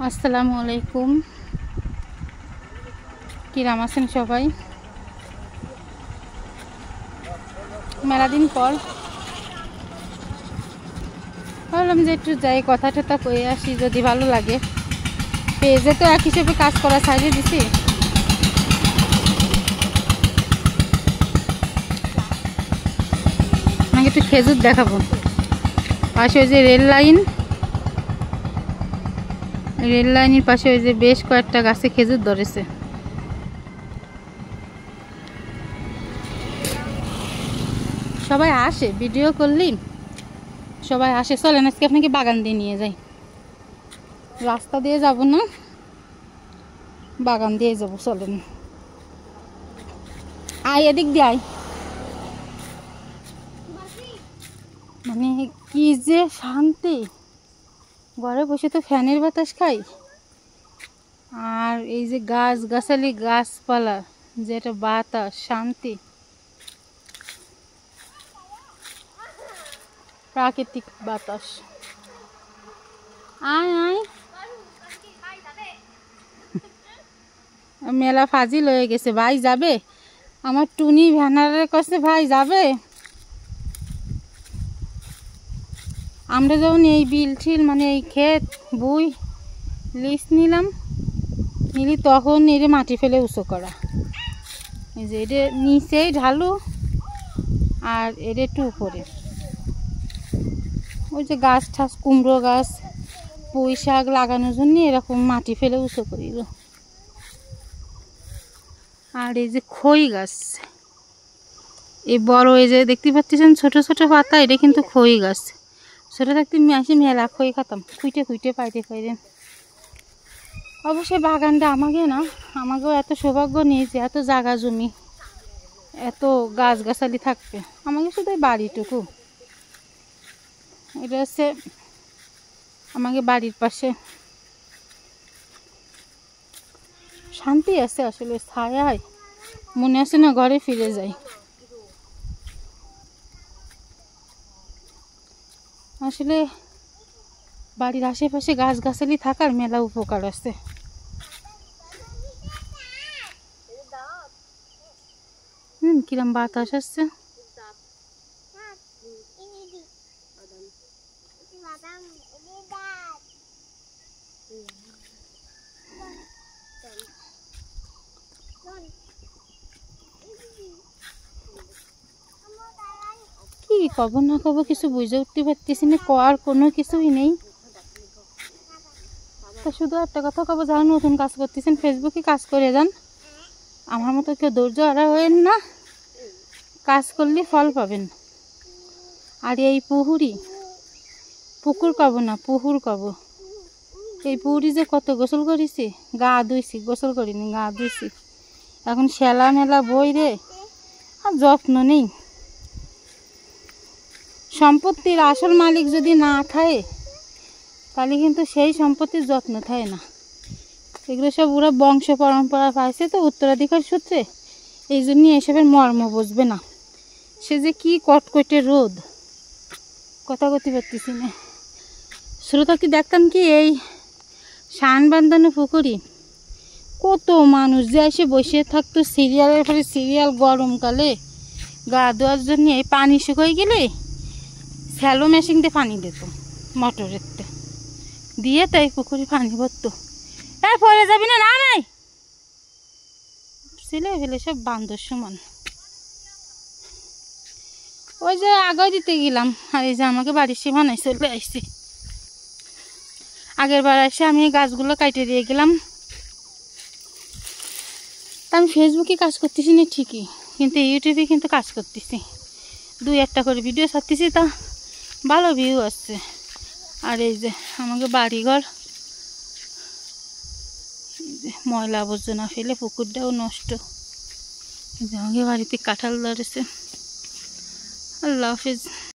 আসসালামু আলাইকুম, কিরাম আছেন সবাই? মেলা দিন পর ভাবলাম যে একটু যাই, কথা টথা কয়ে আসি, যদি ভালো লাগে। পেজে তো এক হিসেবে কাজ করা ছাড়িয়ে দিছি। আমাকে একটু খেজুর দেখাবো। পাশে ওই যে রেল লাইনের পাশে ওই যে বেশ কয়েকটা গাছে খেজুর ধরেছে। সবাই আসে ভিডিও করলি, সবাই আসে। চলেন আজকে আপনাকে বাগান দিয়ে নিয়ে যাই। রাস্তা দিয়ে যাব না, বাগান দিয়ে যাবো। চলেন, আয় এদিক দিয়ে আয়। মানে কি যে শান্তি, ঘরে বসে তো ফ্যানের বাতাস খাই, আর এই যে গাছ গাছালি গাছপালা, যেটা বাতাস শান্তি, প্রাকৃতিক বাতাস। আয় আয়, মেলা ফাজিল হয়ে গেছে। ভাই যাবে? আমার টুনি ভ্যানারের কাছে ভাই যাবে। আমরা যখন এই বিল ঠিল মানে এই ক্ষেত বুই লিস নিলি তখন এর মাটি ফেলে উঁচু করা, এই যে এটা নিচেই ঢালু আর এর একটু উপরে ওই যে গাছ ঠাস কুমড়ো গাছ পুঁই শাক লাগানোর জন্য এরকম মাটি ফেলে উঁচু করিল। আর এই যে খই গাছ, এই বড় এই যে দেখতে পাচ্ছেন ছোট ছোট পাতা, এটা কিন্তু খই গাছ। ছোট থাকতে আসি মেলা খই খাতাম, খুঁটে খুঁটে পাইতে পাইতেন। অবশ্যই বাগানটা আমাকে না, আমাকেও এত সৌভাগ্য নেই যে এত জায়গা জমি এত গাছগাছালি থাকবে। আমাকে শুধু বাড়িটুকু, এটা হচ্ছে আমাকে বাড়ির পাশে। শান্তি আছে আসলে, ছায়ায় মনে আছে না ঘরে ফিরে যাই। আসলে বাড়ির আশেপাশে গাছগাছালি থাকার মেলা উপকার আছে। কিরম বাতাস আসছে। কি কব না কব কিছু বুঝে উঠতে পারতেছি না, কর কোনো কিছুই নেই। তো শুধু একটা কথা কব, যারা নতুন কাজ করতেছেন ফেসবুকে কাজ করে যান। আমার মতো কেউ ধৈর্য হারা হয়েন না, কাজ করলে ফল পাবেন। আর এই পুকুর কব না, পুহুর কব, এই পুহুরি যে কত গোসল করেছি, গা ধুইছি, গোসল করিনি, গা ধুইছি। এখন শ্যালা মেলা বই রে, আর যত্ন নেই। সম্পত্তির আসল মালিক যদি না থাকে তাহলে কিন্তু সেই সম্পত্তির যত্ন থাকে না। এগুলো সব ওরা বংশ পরম্পরা পাইছে তো উত্তরাধিকার সূত্রে, এই জন্য এসবের মর্ম বুঝবে না। সে যে কি কটকটে রোদ, কথা করতে পারতেছি না। শ্রোতা কি দেখতাম কি এই শান বান্ধানো পুকুরি কত মানুষ যে এসে বসে থাকতো সিরিয়ালের পরে সিরিয়াল, গরমকালে গা ধোয়ার জন্য। এই পানি শুকিয়ে গেলে স্যালো মেশিন দিয়ে পানি দিত, মোটরের দিয়ে তাই পুকুরে পানি ভরতো। তাই পরে যাবি না, না নাই ছেলে ফেলে সব বান্দর সমান। ওই যে আগে দিতে গেলাম, আর এই যে আমাকে বাড়ির সীমানায় চলে আসছি। আগের বার এসে আমি গাছগুলো কাটে দিয়ে গেলাম। তা আমি ফেসবুকে কাজ করতেছি না ঠিকই, কিন্তু ইউটিউবে কিন্তু কাজ করতেছি। 2-1টা করে ভিডিও ছাড়তেছি, তা ভালো ভিউ আসছে। আর এই যে আমাকে বাড়িঘর ময়লা আবর্জনা ফেলে পুকুরটাও নষ্ট। আমাকে বাড়িতে কাঁঠাল ধরেছে। আল্লাহ হাফেজ।